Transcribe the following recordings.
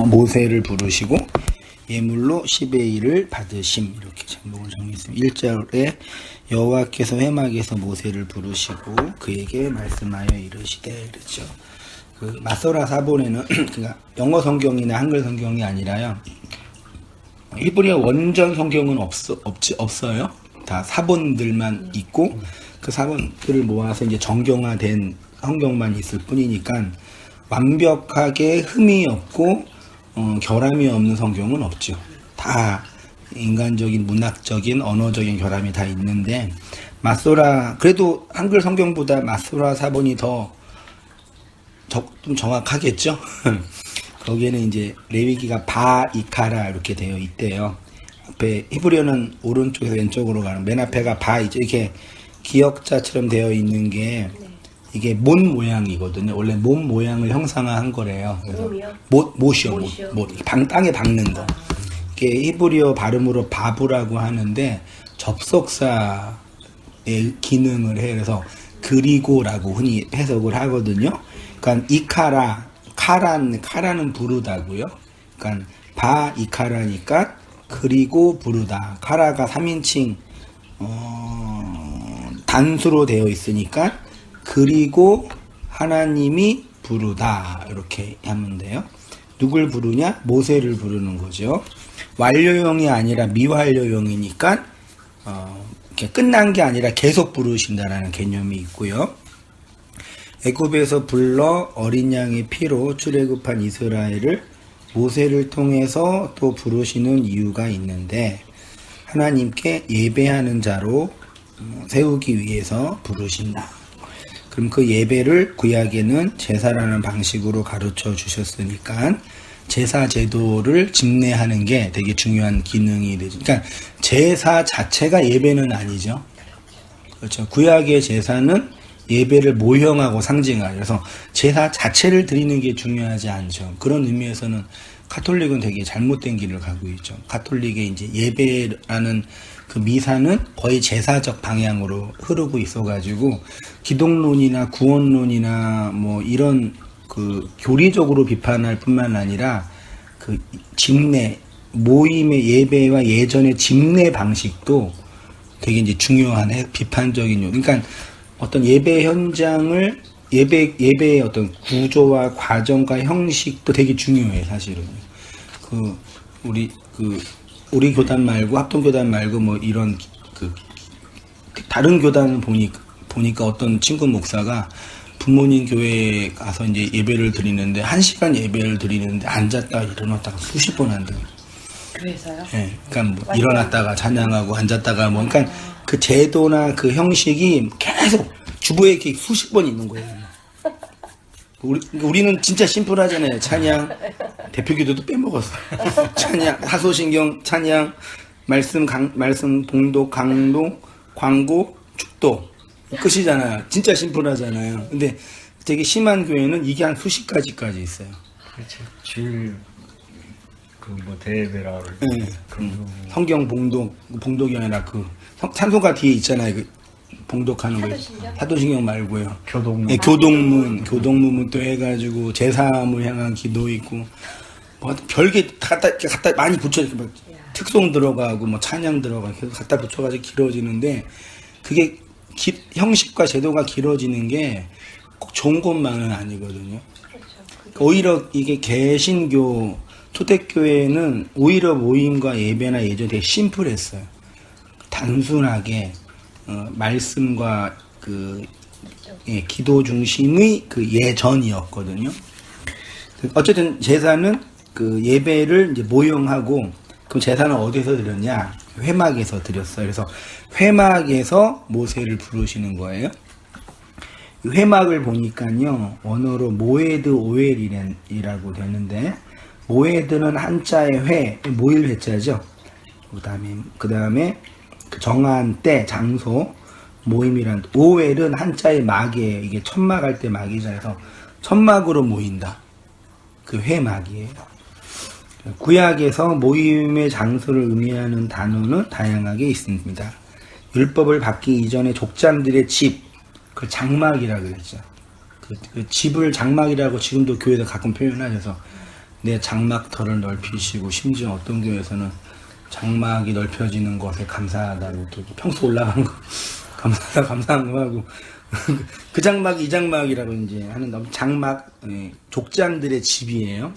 모세를 부르시고 예물로 10의 1을 받으심, 이렇게 제목을 정했습니다. 1절에 여호와께서 회막에서 모세를 부르시고 그에게 말씀하여 이르시되, 그렇죠. 그 마소라 사본에는 그러니까 영어 성경이나 한글 성경이 아니라요, 히브리어 원전 성경은 없어요. 다 사본들만 있고 그 사본들을 모아서 이제 정경화된 성경만 있을 뿐이니까 완벽하게 흠이 없고 결함이 없는 성경은 없죠. 다 인간적인, 문학적인, 언어적인 결함이 다 있는데, 마소라, 그래도 한글 성경보다 마소라 사본이 더 좀 정확하겠죠. 거기에는 이제 레위기가 바이카라 이렇게 되어 있대요. 앞에 히브리어는 오른쪽에서 왼쪽으로 가는, 맨 앞에가 바, 이렇게 기역자처럼 되어 있는 게 이게 못 모양이거든요. 원래 못 모양을 형상화한 거래요. 그래서 못이요. 땅에 박는 거. 이게 히브리어 발음으로 바브라고 하는데 접속사의 기능을 해요. 그래서 그리고라고 흔히 해석을 하거든요. 그러니까 이카라, 카라는 부르다고요. 그러니까 바 이카라니까 그리고 부르다. 카라가 3인칭 단수로 되어 있으니까 그리고 하나님이 부르다, 이렇게 하면 돼요. 누굴 부르냐? 모세를 부르는 거죠. 완료형이 아니라 미완료형이니까 끝난 게 아니라 계속 부르신다라는 개념이 있고요. 애굽에서 불러 어린 양의 피로 출애굽한 이스라엘을 모세를 통해서 또 부르시는 이유가 있는데, 하나님께 예배하는 자로 세우기 위해서 부르신다. 그럼 그 예배를 구약에는 제사라는 방식으로 가르쳐 주셨으니까 제사 제도를 집례하는 게 되게 중요한 기능이 되죠. 그러니까 제사 자체가 예배는 아니죠. 그렇죠. 구약의 제사는 예배를 모형하고 상징하죠. 그래서 제사 자체를 드리는 게 중요하지 않죠. 그런 의미에서는 가톨릭은 되게 잘못된 길을 가고 있죠. 가톨릭의 이제 예배라는 그 미사는 거의 제사적 방향으로 흐르고 있어가지고 기독론이나 구원론이나 뭐 이런 그 교리적으로 비판할 뿐만 아니라 그 집례, 모임의 예배와 예전의 집례 방식도 되게 이제 중요한 비판적인 요. 그러니까 어떤 예배 현장을 예배의 어떤 구조와 과정과 형식도 되게 중요해, 사실은. 우리 교단 말고, 합동교단 말고, 뭐, 이런, 다른 교단을 보니까 어떤 친구 목사가 부모님 교회에 가서 이제 예배를 드리는데, 1시간 예배를 드리는데, 앉았다가 일어났다가 수십 번 한대요. 그래서요? 예. 그러니까 뭐, 일어났다가 찬양하고, 앉았다가 뭐, 그러니까 그 제도나 그 형식이 계속 주부에 이렇게 수십 번 있는 거예요. 우리는 진짜 심플하잖아요. 찬양, 대표기도도 빼먹었어. 찬양, 사소신경, 찬양, 말씀, 봉독, 강도, 광고, 축도. 끝이잖아요. 진짜 심플하잖아요. 근데 되게 심한 교회는 이게 한 수십 가지까지 있어요. 그렇죠. 주일, 대예배라 그러죠. 네. 성경 봉독이 아니라 찬송가 뒤에 있잖아요. 봉독하는 거. 사도신경 말고요. 교동문. 네, 교동문은 또 해가지고 제사함을 향한 기도 있고, 뭐 별게 갖다 많이 붙여, 이렇게 막 특송 들어가고 뭐 찬양 들어가고 계속 갖다 붙여가지고 길어지는데, 그게 형식과 제도가 길어지는 게 꼭 좋은 것만은 아니거든요. 오히려 이게 개신교, 초대교회는 오히려 모임과 예배나 예전 되게 심플했어요. 단순하게 말씀과 기도 중심의 예전이었거든요. 어쨌든 제사는 예배를 이제 모형하고, 그럼 제사는 어디서 드렸냐? 회막에서 드렸어요. 그래서 회막에서 모세를 부르시는 거예요. 회막을 보니까요, 원어로 모에드 오엘이라고 되는데, 모에드는 한자의 회, 모일 회자죠. 그 다음에 정한 때, 장소, 모임이란, 오웰은 한자의 막이에요. 이게 천막 할 때 막이잖아요. 그래서 천막으로 모인다. 그 회막이에요. 구약에서 모임의 장소를 의미하는 단어는 다양하게 있습니다. 율법을 받기 이전에 족장들의 집, 그 장막이라고 그랬죠. 그 집을 장막이라고 지금도 교회에서 가끔 표현하셔서 내 장막터를 넓히시고, 심지어 어떤 교회에서는 장막이 넓혀지는 것에 감사하다고, 또 평소 올라간 거 감사한 거 하고, 그 장막, 이 장막이라고 이제 하는 장막, 족장들의 집이에요.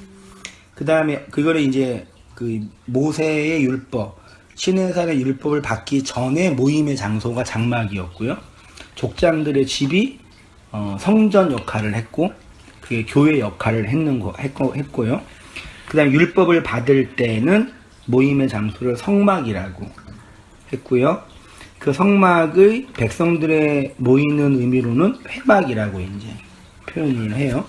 그 다음에 그거를 이제 그 모세의 율법, 시내산의 율법을 받기 전에 모임의 장소가 장막이었고요. 족장들의 집이 성전 역할을 했고, 그게 교회 역할을 했고요. 그 다음에 율법을 받을 때는 모임의 장소를 성막이라고 했고요. 그 성막의 백성들의 모이는 의미로는 회막이라고 이제 표현을 해요.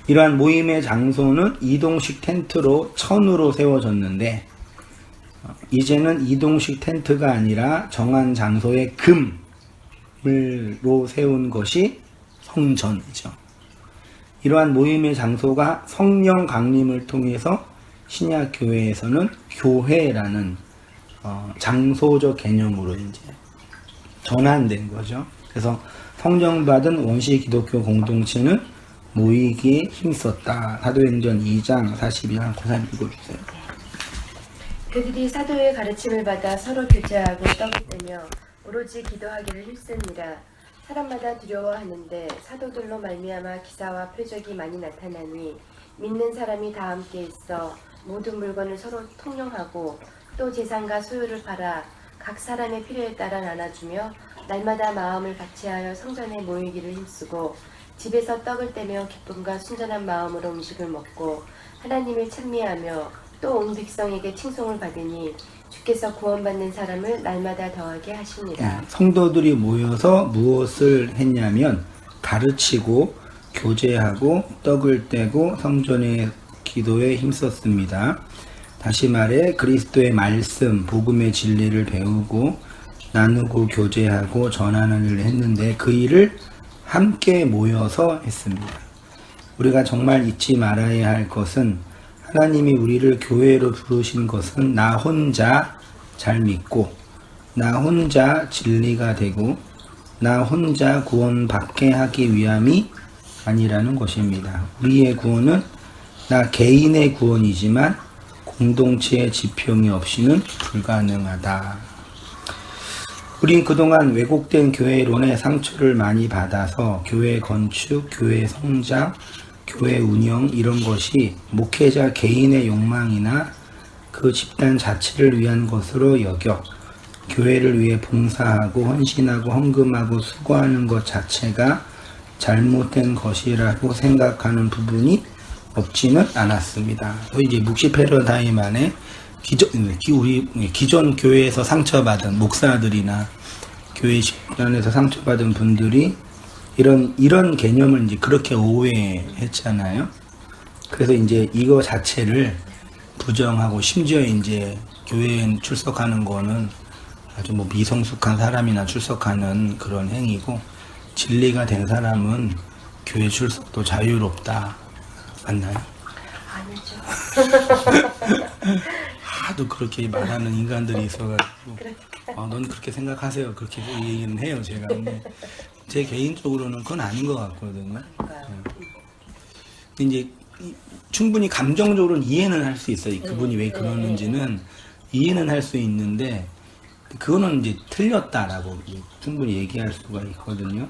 이러한 모임의 장소는 이동식 텐트로 천으로 세워졌는데, 이제는 이동식 텐트가 아니라 정한 장소에 금으로 세운 것이 성전이죠. 이러한 모임의 장소가 성령 강림을 통해서 신약 교회에서는 교회라는 장소적 개념으로 이제 전환된 거죠. 그래서 성령받은 원시 기독교 공동체는 모이기에 힘썼다. 사도행전 2장 42장 9장 읽어주세요. 그들이 사도의 가르침을 받아 서로 교제하고 떡을 떼며 오로지 기도하기를 힘쓰니라. 사람마다 두려워하는데 사도들로 말미암아 기사와 표적이 많이 나타나니 믿는 사람이 다 함께 있어 모든 물건을 서로 통용하고 또 재산과 소유를 팔아 각 사람의 필요에 따라 나눠주며 날마다 마음을 같이하여 성전에 모이기를 힘쓰고 집에서 떡을 떼며 기쁨과 순전한 마음으로 음식을 먹고 하나님을 찬미하며 또 온 백성에게 칭송을 받으니 주께서 구원받는 사람을 날마다 더하게 하십니다. 성도들이 모여서 무엇을 했냐면 가르치고 교제하고 떡을 떼고 성전의 기도에 힘썼습니다. 다시 말해 그리스도의 말씀, 복음의 진리를 배우고 나누고 교제하고 전하는 일을 했는데 그 일을 함께 모여서 했습니다. 우리가 정말 잊지 말아야 할 것은 하나님이 우리를 교회로 부르신 것은 나 혼자 잘 믿고 나 혼자 진리가 되고 나 혼자 구원받게 하기 위함이 아니라는 것입니다. 우리의 구원은 나 개인의 구원이지만 공동체의 지평이 없이는 불가능하다. 우린 그동안 왜곡된 교회론에 상처를 많이 받아서 교회 건축, 교회 성장, 교회 운영 이런 것이 목회자 개인의 욕망이나 그 집단 자체를 위한 것으로 여겨 교회를 위해 봉사하고 헌신하고 헌금하고 수고하는 것 자체가 잘못된 것이라고 생각하는 부분이 없지는 않았습니다. 이제 묵시 패러다임 안에 기존 교회에서 상처받은 목사들이나 교회 집단에서 상처받은 분들이 이런 개념을 이제 그렇게 오해했잖아요. 그래서 이제 이거 자체를 부정하고 심지어 이제 교회에 출석하는 거는 아주 뭐 미성숙한 사람이나 출석하는 그런 행위고 진리가 된 사람은 교회 출석도 자유롭다. 맞나요? 아니죠. 하도 그렇게 말하는 인간들이 있어가지고 넌 그렇게 생각하세요. 그렇게 얘기는 해요. 제가. 근데 제 개인적으로는 그건 아닌 것 같거든요. 이제 충분히 감정적으로는 이해는 할 수 있어요. 그분이 왜 그러는지는 이해는 할 수 있는데 그거는 이제 틀렸다라고 충분히 얘기할 수가 있거든요.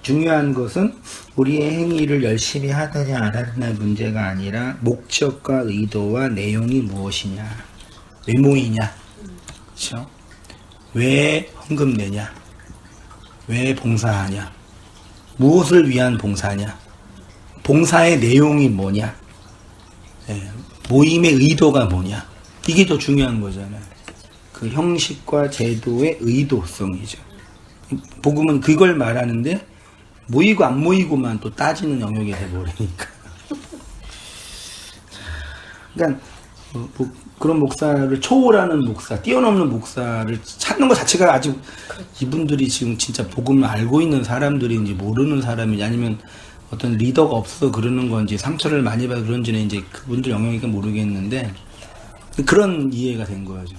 중요한 것은 우리의 행위를 열심히 하느냐 안 하느냐 문제가 아니라 목적과 의도와 내용이 무엇이냐, 왜 모이냐, 그렇죠? 왜 헌금 내냐, 왜 봉사하냐, 무엇을 위한 봉사냐, 봉사의 내용이 뭐냐, 모임의 의도가 뭐냐, 이게 더 중요한 거잖아요. 그 형식과 제도의 의도성이죠. 복음은 그걸 말하는데 모이고 안 모이고만 또 따지는 영역이 돼버리니까. 그러니까 그런 목사를 초월하는 목사, 뛰어넘는 목사를 찾는 것 자체가 아직 이분들이 지금 진짜 복음을 알고 있는 사람들인지 모르는 사람인지 아니면 어떤 리더가 없어서 그러는 건지 상처를 많이 받아 그런지는 이제 그분들 영역이니까 모르겠는데 그런 이해가 된 거죠.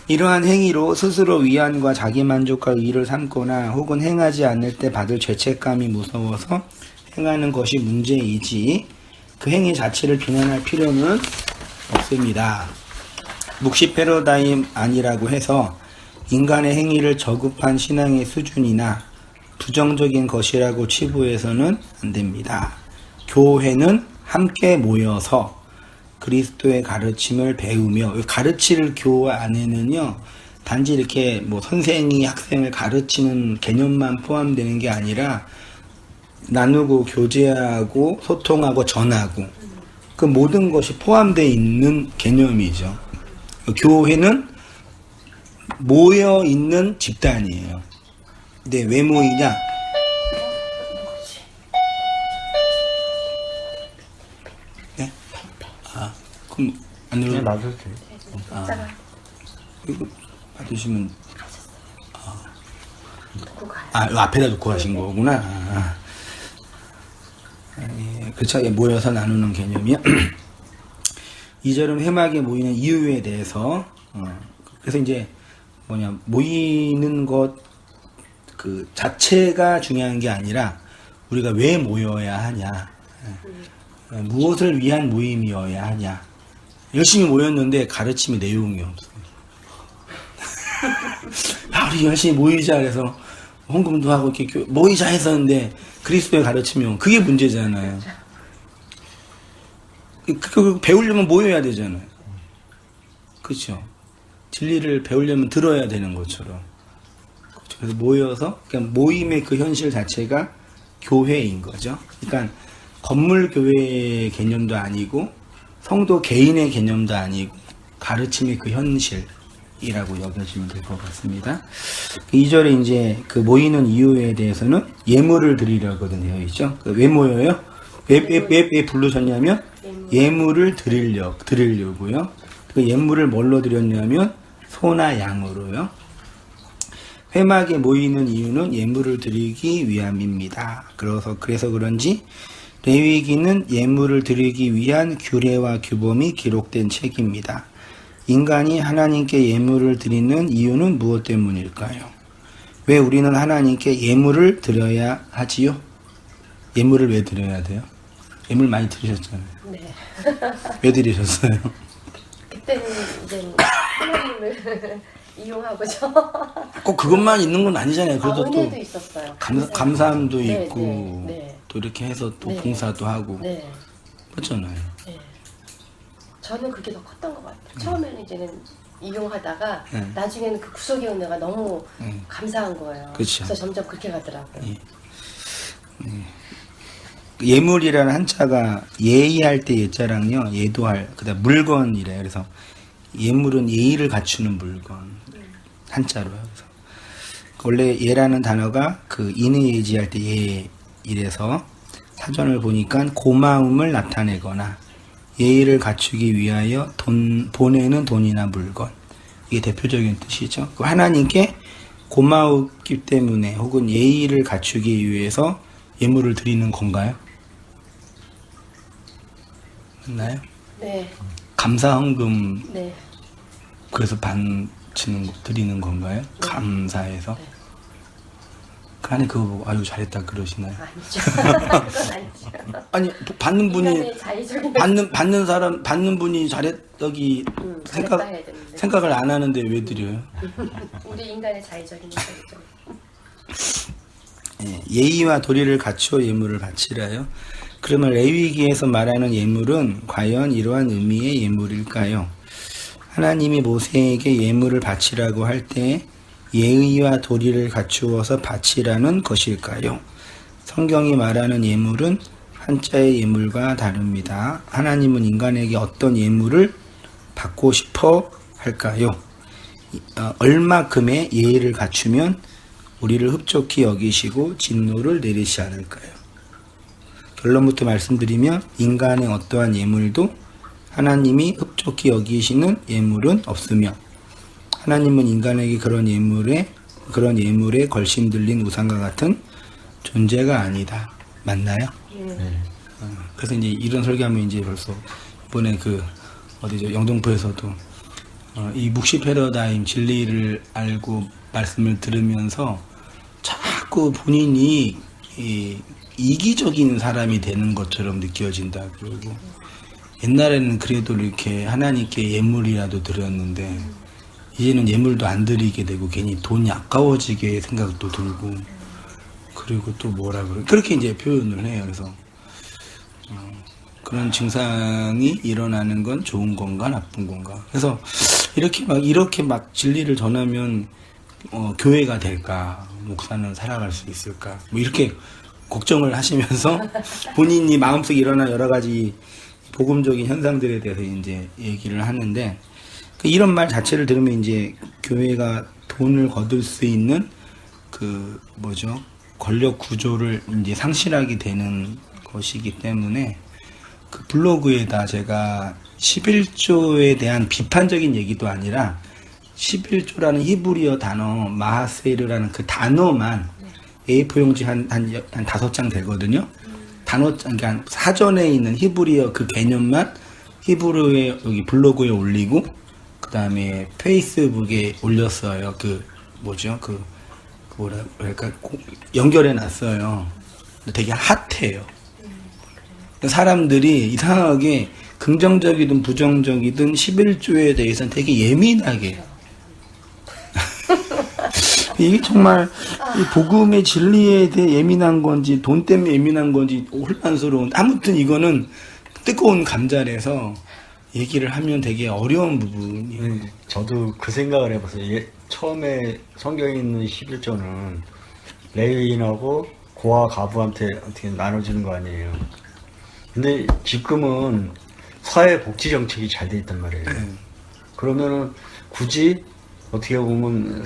이러한 행위로 스스로 위안과 자기만족과 의의를 삼거나 혹은 행하지 않을 때 받을 죄책감이 무서워서 행하는 것이 문제이지 그 행위 자체를 비난할 필요는 없습니다. 묵시 패러다임 아니라고 해서 인간의 행위를 저급한 신앙의 수준이나 부정적인 것이라고 치부해서는 안 됩니다. 교회는 함께 모여서 그리스도의 가르침을 배우며, 가르칠 교 안에는요 단지 이렇게 뭐 선생이 학생을 가르치는 개념만 포함되는 게 아니라 나누고 교제하고 소통하고 전하고 그 모든 것이 포함되어 있는 개념이죠. 교회는 모여 있는 집단이에요. 근데 왜 모이냐? 네? 아, 그럼 안으로 그냥 놔둬도 돼. 숫자가 이거 받으시면 놓고 가요. 요 앞에다 놓고 하신 거구나. 예, 그쵸. 예, 모여서 나누는 개념이요. 이절은 회막에 모이는 이유에 대해서, 그래서 이제, 모이는 것, 그, 자체가 중요한 게 아니라, 우리가 왜 모여야 하냐. 무엇을 위한 모임이어야 하냐. 열심히 모였는데 가르침의 내용이 없어요. 야, 우리 열심히 모이자 그래서 헌금도 하고 이렇게 모이자 했었는데 그리스도의 가르치면 그게 문제잖아요. 그 배우려면 모여야 되잖아요. 그렇죠. 진리를 배우려면 들어야 되는 것처럼. 그렇죠. 그래서 모여서 그냥 모임의 그 현실 자체가 교회인 거죠. 그러니까 건물 교회의 개념도 아니고 성도 개인의 개념도 아니고 가르침의 그 현실이라고 여겨지면 될 것 같습니다. 2절에 이제 그 모이는 이유에 대해서는 예물을 드리려거든 되어 있죠. 왜 모여요? 왜 부르셨냐면 예물을 드리려고요. 그 예물을 뭘로 드렸냐면 소나 양으로요. 회막에 모이는 이유는 예물을 드리기 위함입니다. 그래서 그런지 레위기는 예물을 드리기 위한 규례와 규범이 기록된 책입니다. 인간이 하나님께 예물을 드리는 이유는 무엇 때문일까요? 왜 우리는 하나님께 예물을 드려야 하지요? 예물을 왜 드려야 돼요? 예물 많이 드리셨잖아요. 네. 왜 드리셨어요? 그때는 이제 하나님을 이용하고죠. 꼭 그것만 있는 건 아니잖아요. 그래도 은혜도 또 있었어요. 감사함도 네, 있고 네, 네. 또 이렇게 해서 또 네. 봉사도 하고 네. 그렇잖아요. 네. 저는 그게 더 컸던 것 같아요. 처음에는 이제는 이용하다가 네. 나중에는 그 구속의 은혜가 너무 네. 감사한 거예요. 그쵸. 그래서 점점 그렇게 가더라고요. 예. 예물이라는 한자가 예의할 때 예자랑요, 예도할, 그다음 물건이래요. 그래서 예물은 예의를 갖추는 물건 한자로요. 그래서 원래 예라는 단어가 그 인의예지할 때 예 이래서 사전을 보니까 고마움을 나타내거나 예의를 갖추기 위하여 보내는 돈이나 물건, 이게 대표적인 뜻이죠. 하나님께 고마웠기 때문에 혹은 예의를 갖추기 위해서 예물을 드리는 건가요? 맞나요? 네. 감사 헌금 네. 그래서 드리는 건가요? 감사해서. 그 안에 그거 보고 아유 잘했다 그러시나요? 아니죠. 그건 아니죠. 아니 받는 분이 인간의 자의적인 받는 사람 받는 분이 잘했다기 잘했다 해야 되는데. 생각을 안 하는데 왜 드려요? 우리 인간의 자의적인 생각이죠. 예, 예의와 도리를 갖추어 예물을 바치라요. 그러면 레위기에서 말하는 예물은 과연 이러한 의미의 예물일까요? 하나님이 모세에게 예물을 바치라고 할 때 예의와 도리를 갖추어서 바치라는 것일까요? 성경이 말하는 예물은 한자의 예물과 다릅니다. 하나님은 인간에게 어떤 예물을 받고 싶어 할까요? 얼마큼의 예의를 갖추면 우리를 흡족히 여기시고 진노를 내리시 않을까요? 결론부터 말씀드리면 인간의 어떠한 예물도 하나님이 흡족히 여기시는 예물은 없으며 하나님은 인간에게 그런 예물에 걸신 들린 우상과 같은 존재가 아니다. 맞나요? 그래서 이제 이런 설교하면 이제 벌써 이번에 어디죠? 영등포에서도 이 묵시 패러다임 진리를 알고 말씀을 들으면서 자꾸 본인이 이 이기적인 사람이 되는 것처럼 느껴진다. 그리고 옛날에는 그래도 이렇게 하나님께 예물이라도 드렸는데 이제는 예물도 안 드리게 되고 괜히 돈이 아까워지게 생각도 들고 그리고 또 뭐라 그래 그렇게 이제 표현을 해요. 그래서 그런 증상이 일어나는 건 좋은 건가 나쁜 건가. 그래서 이렇게 막 진리를 전하면 교회가 될까, 목사는 살아갈 수 있을까, 뭐 이렇게 걱정을 하시면서 본인이 마음속에 일어난 여러 가지 복음적인 현상들에 대해서 이제 얘기를 하는데, 이런 말 자체를 들으면 이제 교회가 돈을 거둘 수 있는 권력 구조를 이제 상실하게 되는 것이기 때문에 그 블로그에다 제가 11조에 대한 비판적인 얘기도 아니라 11조라는 히브리어 단어 마하세르라는 그 단어만 A4 용지 한 5장 되거든요. 그러니까 사전에 있는 히브리어 그 개념만 히브리어에 여기 블로그에 올리고 그 다음에 페이스북에 올렸어요. 연결해 놨어요. 되게 핫해요. 사람들이 이상하게 긍정적이든 부정적이든 11조에 대해서는 되게 예민하게 이게 정말 이 복음의 진리에 대해 예민한 건지 돈 때문에 예민한 건지 혼란스러운, 아무튼 이거는 뜨거운 감자라서 얘기를 하면 되게 어려운 부분이에요. 저도 그 생각을 해봤어요. 처음에 성경에 있는 11조는 레위인하고 고아 가부한테 어떻게 나눠주는 거 아니에요. 근데 지금은 사회복지 정책이 잘 돼 있단 말이에요. 그러면은 굳이 어떻게 보면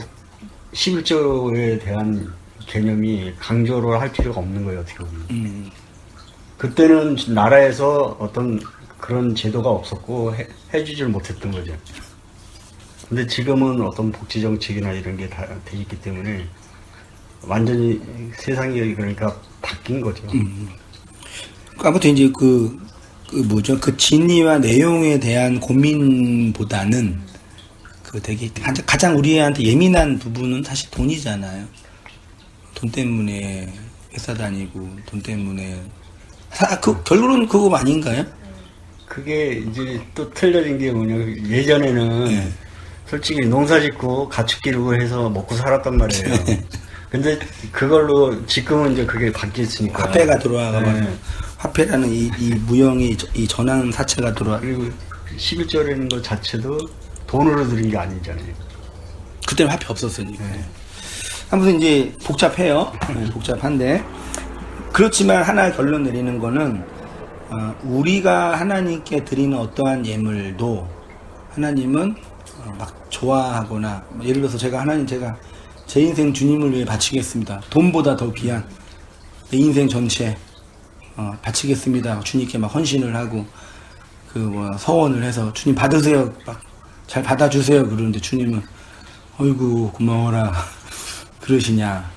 11조에 대한 개념이 강조를 할 필요가 없는 거예요, 어떻게 보면. 그때는 나라에서 어떤 그런 제도가 없었고 해주질 못했던 거죠. 근데 지금은 어떤 복지 정책이나 이런 게 다 돼 있기 때문에 완전히 세상이 그러니까 바뀐 거죠. 아무튼 이제 그 진리와 내용에 대한 고민보다는 되게 가장 우리한테 예민한 부분은 사실 돈이잖아요. 돈 때문에 회사 다니고 돈 때문에 결론은 그거 아닌가요? 그게 이제 또 틀려진 게 뭐냐면 예전에는 솔직히 농사 짓고 가축 기르고 해서 먹고 살았단 말이에요. 근데 그걸로 지금은 이제 그게 바뀌었으니까 화폐가 들어와가지고 화폐라는 이 무형의 이 전환 사체가 들어와. 그리고 11조라는 것 자체도 돈으로 들인 게 아니잖아요. 그때는 화폐 없었으니까. 아무튼 이제 복잡해요. 복잡한데 그렇지만 하나 결론 내리는 거는 우리가 하나님께 드리는 어떠한 예물도 하나님은 막 좋아하거나, 예를 들어서 제가 제 인생 주님을 위해 바치겠습니다. 돈보다 더 귀한 내 인생 전체 바치겠습니다. 주님께 막 헌신을 하고 서원을 해서 주님 받으세요, 막 잘 받아주세요 그러는데 주님은 어이구 고마워라 그러시냐?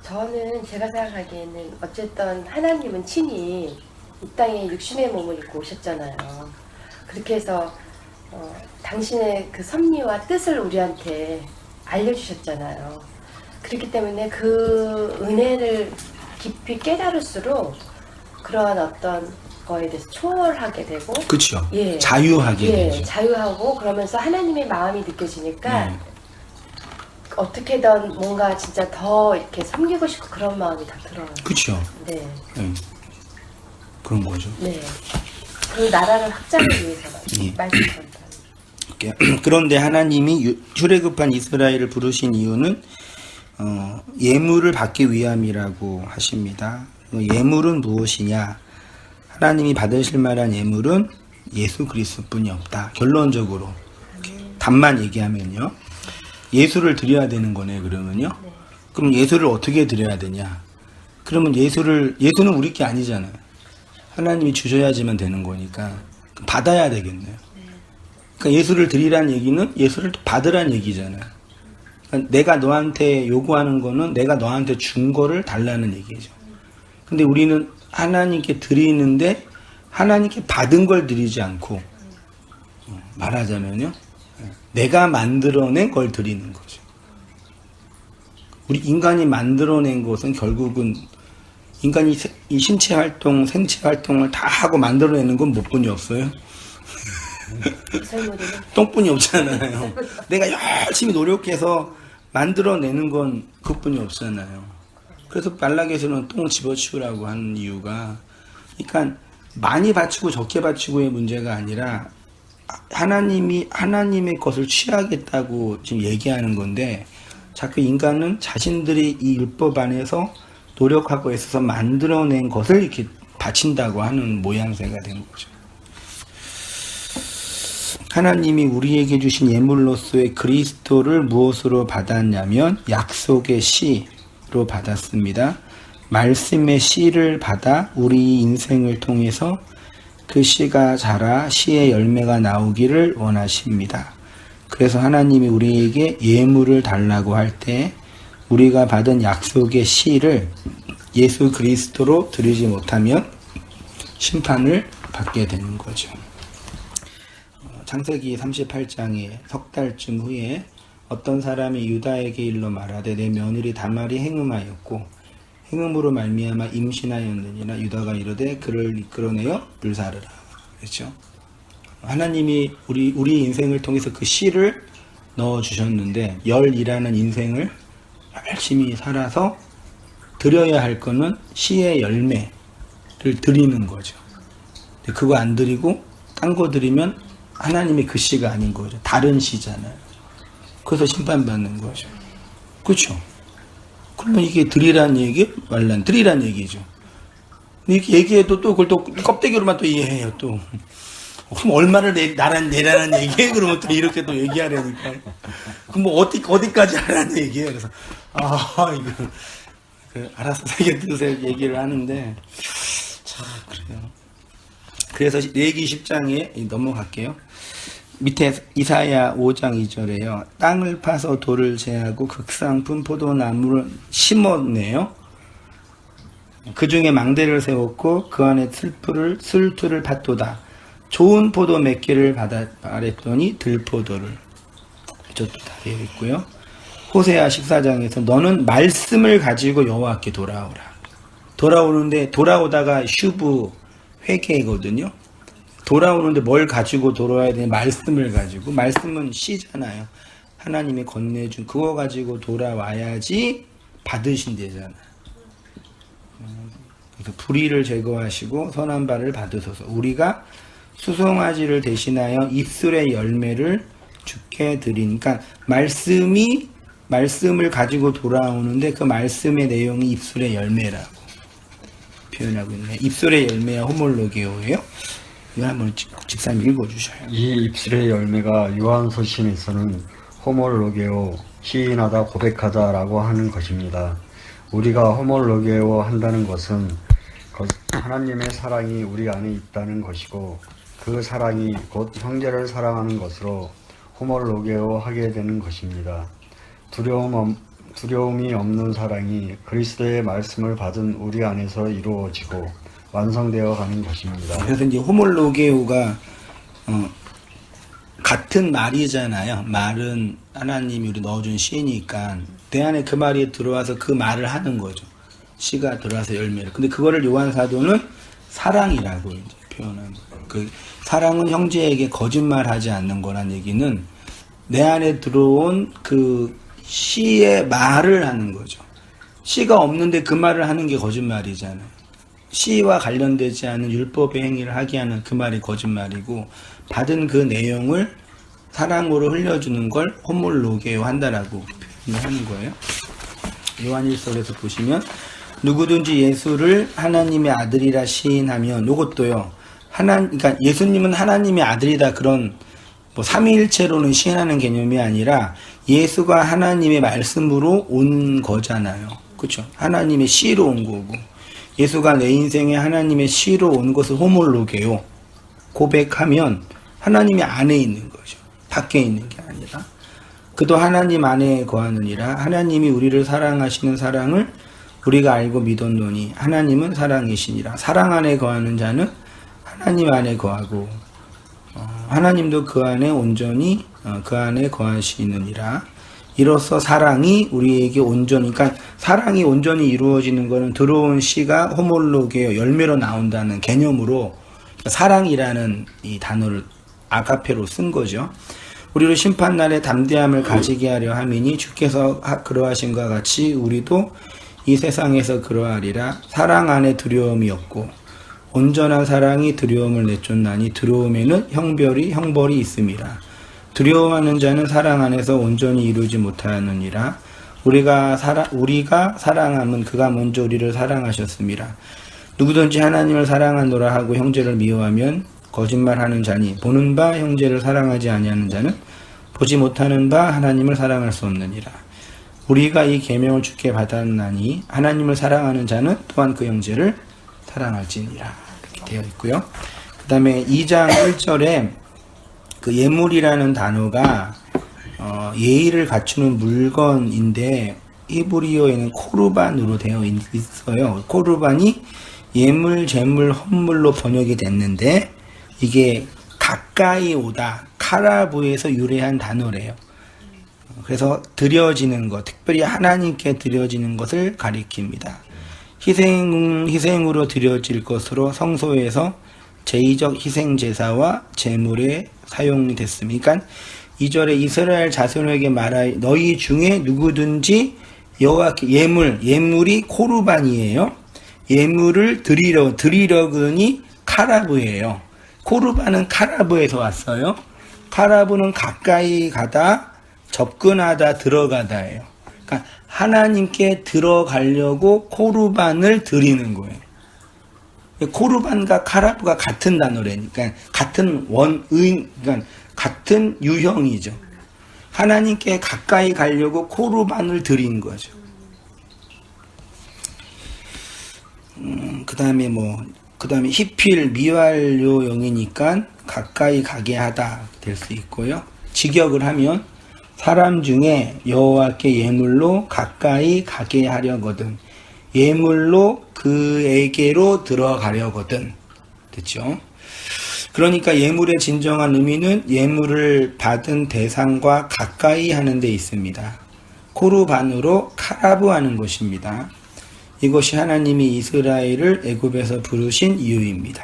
저는 제가 생각하기에는 어쨌든 하나님은 친히 이 땅에 육신의 몸을 입고 오셨잖아요. 그렇게 해서 당신의 그 섭리와 뜻을 우리한테 알려주셨잖아요. 그렇기 때문에 그 은혜를 깊이 깨달을수록 그러한 어떤 거에 대해서 초월하게 되고, 그렇죠. 자유하게 되죠. 자유하고 그러면서 하나님의 마음이 느껴지니까 어떻게든 뭔가 진짜 더 이렇게 섬기고 싶고 그런 마음이 다 들어요. 그렇죠. 네. 그런 거죠. 네. 그 나라를 확장하기 위해서 말씀드렸다. 그런데 하나님이 출애굽한 이스라엘을 부르신 이유는 예물을 받기 위함이라고 하십니다. 예물은 무엇이냐? 하나님이 받으실 만한 예물은 예수 그리스도뿐이 없다. 결론적으로 답만 얘기하면요. 예수를 드려야 되는 거네. 그러면요. 그럼 예수를 어떻게 드려야 되냐? 그러면 예수는 우리 게 아니잖아요. 하나님이 주셔야지만 되는 거니까 받아야 되겠네요. 그러니까 예수를 드리란 얘기는 예수를 받으란 얘기잖아요. 그러니까 내가 너한테 요구하는 거는 내가 너한테 준 거를 달라는 얘기죠. 근데 우리는 하나님께 드리는데 하나님께 받은 걸 드리지 않고 말하자면요. 내가 만들어낸 걸 드리는 거죠. 우리 인간이 만들어낸 것은 결국은 인간이 이 신체 활동, 생체 활동을 다 하고 만들어내는 건 뭐뿐이 없어요? 설모리는 똥뿐이 없잖아요. 내가 열심히 노력해서 만들어내는 건 그것뿐이 없잖아요. 그래서 말라기에서는 똥 집어치우라고 하는 이유가, 그러니까 많이 바치고 적게 바치고의 문제가 아니라 하나님이 하나님의 것을 취하겠다고 지금 얘기하는 건데, 자꾸 인간은 자신들이 이 율법 안에서 노력하고 애써서 만들어낸 것을 이렇게 바친다고 하는 모양새가 된 거죠. 하나님이 우리에게 주신 예물로서의 그리스도를 무엇으로 받았냐면 약속의 씨로 받았습니다. 말씀의 씨를 받아 우리 인생을 통해서 그 씨가 자라 씨의 열매가 나오기를 원하십니다. 그래서 하나님이 우리에게 예물을 달라고 할 때 우리가 받은 약속의 씨를 예수 그리스도로 드리지 못하면 심판을 받게 되는 거죠. 창세기 38장에 석 달쯤 후에 어떤 사람이 유다에게 일러 말하되 내 며느리 다말이 행음하였고 행음으로 말미암아 임신하였느니라. 유다가 이르되 그를 이끌어내어 불사르라. 그렇죠? 하나님이 우리 인생을 통해서 그 씨를 넣어 주셨는데, 열이라는 인생을 열심히 살아서 드려야 할 거는 씨의 열매를 드리는 거죠. 근데 그거 안 드리고 딴 거 드리면 하나님의 그 씨가 아닌 거죠. 다른 씨잖아요. 그래서 심판받는 거죠. 그렇죠? 그러면 이게 드리란 얘기, 말란 드리란 얘기죠. 이렇게 얘기해도 또 그걸 또 껍데기로만 또 이해해요. 또 그럼 얼마를 내라는 얘기해? 그러면 또 이렇게 또 얘기하려니까. 그럼 뭐 어디까지 하라는 얘기예요? 그래서 이거 알아서 자기 뜻에 얘기를 하는데, 자, 그래요. 그래서 레위기 10장에 넘어갈게요. 밑에 이사야 5장 2절에요. 땅을 파서 돌을 제하고 극상품 포도나무를 심었네요. 그 중에 망대를 세웠고 그 안에 술투를 팠도다. 좋은 포도 몇 개를 바랬더니 들포도를. 이것도 다 되어 있고요. 호세아 14장에서 너는 말씀을 가지고 여호와께 돌아오라. 돌아오는데 돌아오다가 슈브 회개거든요. 돌아오는데 뭘 가지고 돌아와야 되냐? 말씀을 가지고. 말씀은 씨잖아요. 하나님이 건네준 그거 가지고 돌아와야지 받으신대잖아요. 그래서 불의를 제거하시고 선한 바를 받으소서. 우리가 수송아지를 대신하여 입술의 열매를 주께 드리니까, 말씀을 가지고 돌아오는데 그 말씀의 내용이 입술의 열매라고 표현하고 있네요. 입술의 열매야 호몰로게오예요. 이거 한번 집사님 읽어주셔요. 이 입술의 열매가 요한서신에서는 호몰로게오, 시인하다, 고백하다라고 하는 것입니다. 우리가 호몰로게오 한다는 것은 하나님의 사랑이 우리 안에 있다는 것이고, 그 사랑이 곧 형제를 사랑하는 것으로 호몰로게오 하게 되는 것입니다. 두려움이 없는 사랑이 그리스도의 말씀을 받은 우리 안에서 이루어지고 완성되어 가는 것입니다. 그래서 이제 호몰로게오가 같은 말이잖아요. 말은 하나님이 우리 넣어준 씨니까 내 안에 그 말이 들어와서 그 말을 하는 거죠. 씨가 들어와서 열매를. 근데 그거를 요한 사도는 사랑이라고 이제 표현한 거예요. 그 사랑은 형제에게 거짓말하지 않는 거란 얘기는 내 안에 들어온 그 씨의 말을 하는 거죠. 씨가 없는데 그 말을 하는 게 거짓말이잖아요. 씨와 관련되지 않은 율법의 행위를 하게 하는 그 말이 거짓말이고, 받은 그 내용을 사랑으로 흘려주는 걸 호몰로게오 한다라고 표현하는 거예요. 요한일서에서 보시면 누구든지 예수를 하나님의 아들이라 시인하면, 요것도요, 그러니까 예수님은 하나님의 아들이다, 그런 뭐 삼위일체로는 시인하는 개념이 아니라 예수가 하나님의 말씀으로 온 거잖아요. 그렇죠? 하나님의 씨로 온 거고, 예수가 내 인생에 하나님의 씨로 온 것을 호몰로게오 고백하면 하나님이 안에 있는 거죠. 밖에 있는 게 아니라. 그도 하나님 안에 거하느니라. 하나님이 우리를 사랑하시는 사랑을 우리가 알고 믿었노니 하나님은 사랑이시니라. 사랑 안에 거하는 자는 하나님 안에 거하고 하나님도 그 안에 온전히 그 안에 거하시느니라. 이로써 사랑이 우리에게 온전히, 그러니까 사랑이 온전히 이루어지는 것은 들어온 씨가 호몰로게요, 열매로 나온다는 개념으로 사랑이라는 이 단어를 아가페로 쓴 거죠. 우리로 심판날에 담대함을 가지게 하려 함이니 주께서 그러하신 것 같이 우리도 이 세상에서 그러하리라. 사랑 안에 두려움이 없고 온전한 사랑이 두려움을 내쫓나니 두려움에는 형벌이 있음이라. 두려워하는 자는 사랑 안에서 온전히 이루지 못하느니라. 우리가 사랑함은 그가 먼저 우리를 사랑하셨음이라. 누구든지 하나님을 사랑하노라 하고 형제를 미워하면 거짓말하는 자니 보는 바 형제를 사랑하지 아니하는 자는 보지 못하는 바 하나님을 사랑할 수 없느니라. 우리가 이 계명을 주께 받았나니 하나님을 사랑하는 자는 또한 그 형제를 사랑할지니라. 이렇게 되어 있고요. 그 다음에 2장 1절에 그 예물이라는 단어가 예의를 갖추는 물건인데 히브리어에는 코르반으로 되어 있어요. 코르반이 예물, 제물, 헌물로 번역이 됐는데 이게 가까이 오다, 카라브에서 유래한 단어래요. 그래서 드려지는 것, 특별히 하나님께 드려지는 것을 가리킵니다. 희생으로 드려질 것으로 성소에서 제의적 희생 제사와 제물에 사용이 됐습니다. 그러니까 2절에 이스라엘 자손에게 말하여 너희 중에 누구든지 여호와께 예물이 코르반이에요. 예물을 드리려그니 카라브예요. 코르반은 카라브에서 왔어요. 카라브는 가까이 가다, 접근하다, 들어가다예요. 그러니까 하나님께 들어가려고 코르반을 드리는 거예요. 코르반과 카라브가 같은 단어라니까 같은 그러니까 같은 유형이죠. 하나님께 가까이 가려고 코르반을 드린 거죠. 그 다음에 히필 미완료형이니까 가까이 가게 하다 될 수 있고요. 직역을 하면 사람 중에 여호와께 예물로 가까이 가게 하려거든. 예물로 그에게로 들어가려거든. 됐죠? 그러니까 예물의 진정한 의미는 예물을 받은 대상과 가까이 하는 데 있습니다. 코르반으로 카라브하는 것입니다. 이것이 하나님이 이스라엘을 애굽에서 부르신 이유입니다.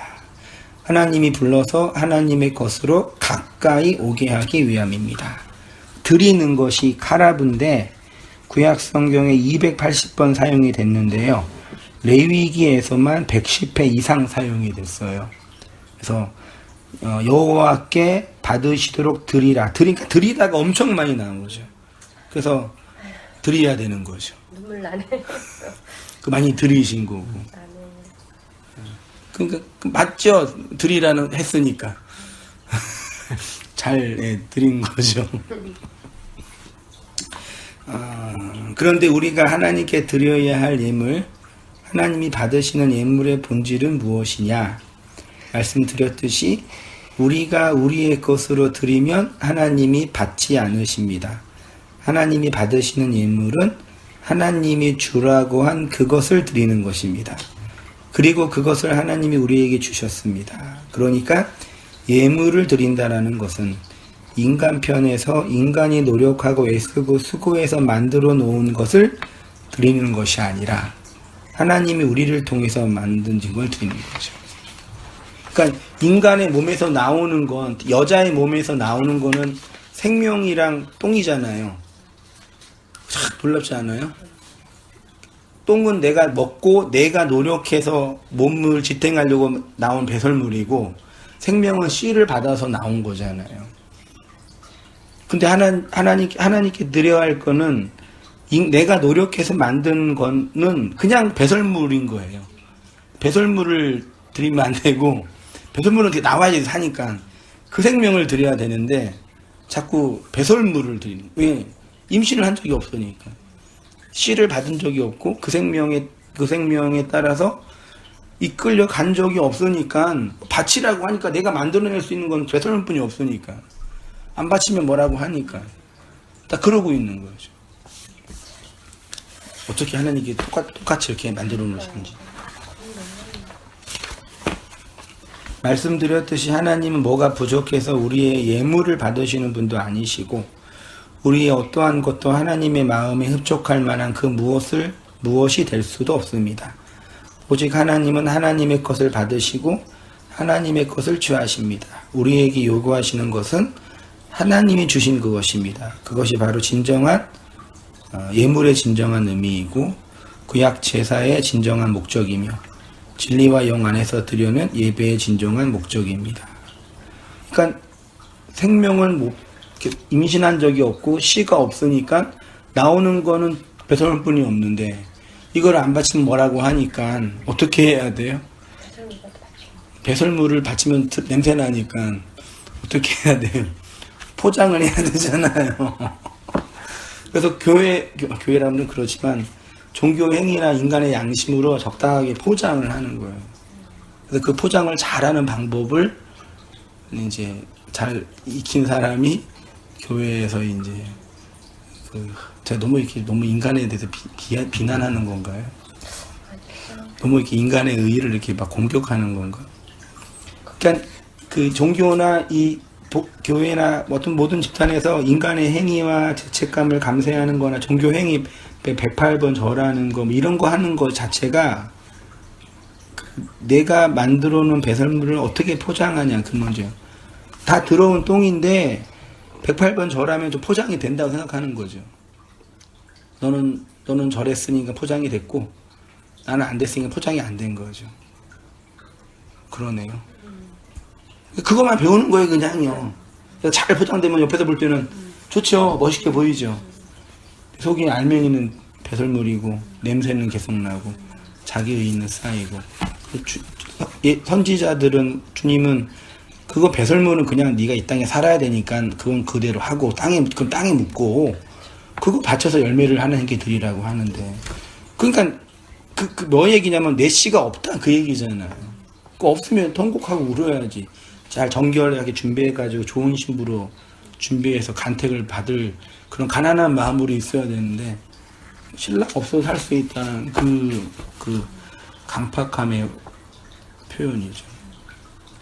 하나님이 불러서 하나님의 것으로 가까이 오게 하기 위함입니다. 드리는 것이 카라브인데 구약 성경에 280번 사용이 됐는데요. 레위기에서만 110회 이상 사용이 됐어요. 그래서 여호와께 받으시도록 드리라. 드리다가 엄청 많이 나온 거죠. 그래서 드려야 되는 거죠. 눈물 나네. 그 많이 드리신 거고. 그러니까 맞죠? 드리라는 했으니까 잘 드린 거죠. 그런데 우리가 하나님께 드려야 할 예물, 하나님이 받으시는 예물의 본질은 무엇이냐? 말씀드렸듯이 우리가 우리의 것으로 드리면 하나님이 받지 않으십니다. 하나님이 받으시는 예물은 하나님이 주라고 한 그것을 드리는 것입니다. 그리고 그것을 하나님이 우리에게 주셨습니다. 그러니까 예물을 드린다라는 것은 인간 편에서 인간이 노력하고 애쓰고 수고해서 만들어 놓은 것을 드리는 것이 아니라 하나님이 우리를 통해서 만든 걸 드리는 거죠. 그러니까 인간의 몸에서 나오는 건, 여자의 몸에서 나오는 거는 생명이랑 똥이잖아요. 참 놀랍지 않아요? 똥은 내가 먹고 내가 노력해서 몸을 지탱하려고 나온 배설물이고 생명은 씨를 받아서 나온 거잖아요. 근데 하나님께 드려야 할 거는 내가 노력해서 만든 거는 그냥 배설물인 거예요. 배설물을 드리면 안 되고, 배설물은 이렇게 나와야지 사니까 그 생명을 드려야 되는데 자꾸 배설물을 드리는 거예요. 왜? 임신을 한 적이 없으니까. 씨를 받은 적이 없고 그 생명에 따라서 이끌려 간 적이 없으니까 바치라고 하니까 내가 만들어낼 수 있는 건 배설물뿐이 없으니까 안 바치면 뭐라고 하니까 다 그러고 있는 거죠. 어떻게 하나님께 똑같이 이렇게 만들어 놓으시는지. 말씀드렸듯이 하나님은 뭐가 부족해서 우리의 예물을 받으시는 분도 아니시고 우리의 어떠한 것도 하나님의 마음에 흡족할 만한 그 무엇이 될 수도 없습니다. 오직 하나님은 하나님의 것을 받으시고 하나님의 것을 취하십니다. 우리에게 요구하시는 것은 하나님이 주신 그것입니다. 그것이 바로 진정한 예물의 진정한 의미이고 구약 제사의 진정한 목적이며 진리와 영 안에서 드려는 예배의 진정한 목적입니다. 그러니까 생명을 임신한 적이 없고 씨가 없으니까 나오는 거는 배설물뿐이 없는데 이걸 안 바치면 뭐라고 하니까 어떻게 해야 돼요? 배설물을 바치면 냄새 나니까 어떻게 해야 돼요? 포장을 해야 되잖아요. 그래서 교회라면 그렇지만 종교 행위나 인간의 양심으로 적당하게 포장을 하는 거예요. 그래서 그 포장을 잘하는 방법을 이제 잘 익힌 사람이 교회에서 이제 제가 너무 인간에 대해서 비난하는 건가요? 너무 이렇게 인간의 의의를 이렇게 막 공격하는 건가? 그러니까 그 종교나 이 교회나 어떤 모든 집단에서 인간의 행위와 죄책감을 감수하는 거나 종교 행위 108번 절하는 거 이런 거 하는 거 자체가 내가 만들어 놓은 배설물을 어떻게 포장하냐 그 문제예요. 다 들어온 똥인데 108번 절하면 좀 포장이 된다고 생각하는 거죠. 너는 절했으니까 포장이 됐고 나는 안 됐으니까 포장이 안 된 거죠. 그러네요. 그것만 배우는 거예요, 그냥요. 잘 포장되면 옆에서 볼 때는 좋죠. 멋있게 보이죠. 속에 알맹이는 배설물이고 냄새는 계속 나고 자기 의의는 쌓이고 선지자들은 주님은 그거 배설물은 그냥 네가 이 땅에 살아야 되니까 그건 그대로 하고 그건 땅에 묻고 그거 바쳐서 열매를 하나님께 드리라고 하는데 그러니까 뭐 얘기냐면 내 씨가 없다 그 얘기잖아요. 그 없으면 통곡하고 울어야지. 잘 정결하게 준비해가지고 좋은 신부로 준비해서 간택을 받을 그런 가난한 마음으로 있어야 되는데 신랑 없어도 살 수 있다는 그 강팍함의 표현이죠.